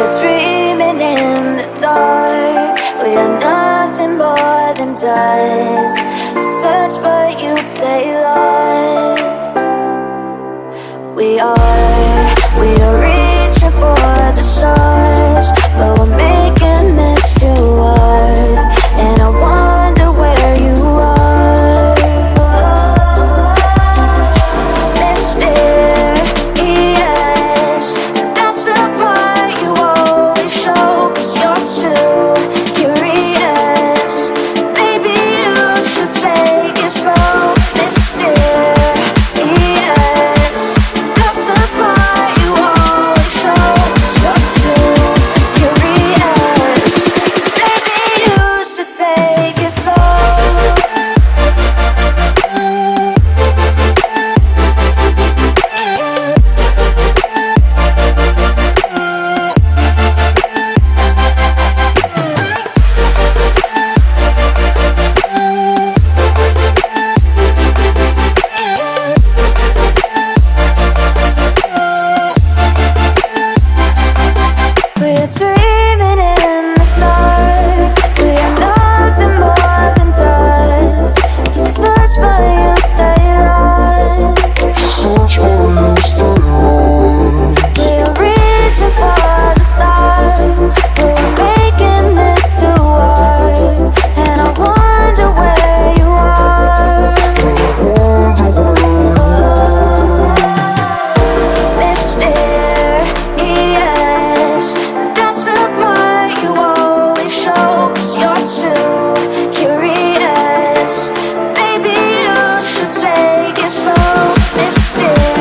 We're dreaming in the dark. We are nothing more than dust. Search but you stay lost. We are reaching for the stars, but we're making this too hard. And I wonder where you are. Mysterious, that's the part you always show. 'Cause you're too curious. Maybe you should take it slow. Mysterious, that's the part you always show. 'Cause you're too curious. Maybe you should take it slow. We're dreaming in the dark. We are nothing more than dust. You search but you stay lost. We are reaching for the stars, but we're making this too hard. And I wonder where you are. Mysterious, that's the part you always show. 'Cause you're too curious. Maybe you should take it slow. Mysterious,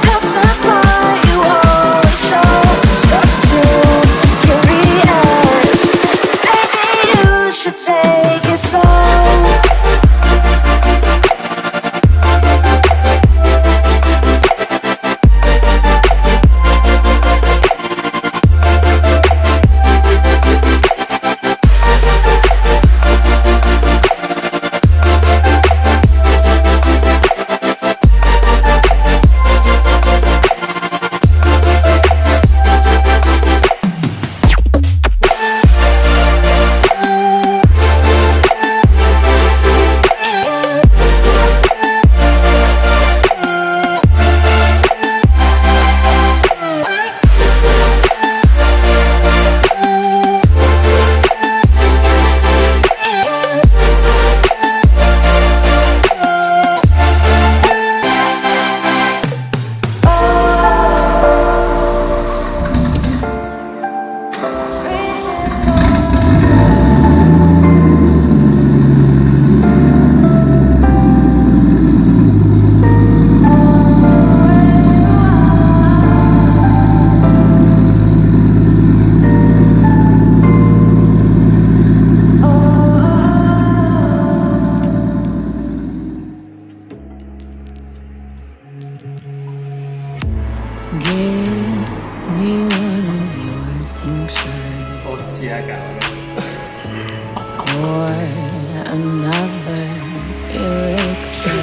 that's the part you always show. 'Cause you're too curious. Maybe you should take it slow. Give me one of your tinctures or another elixir.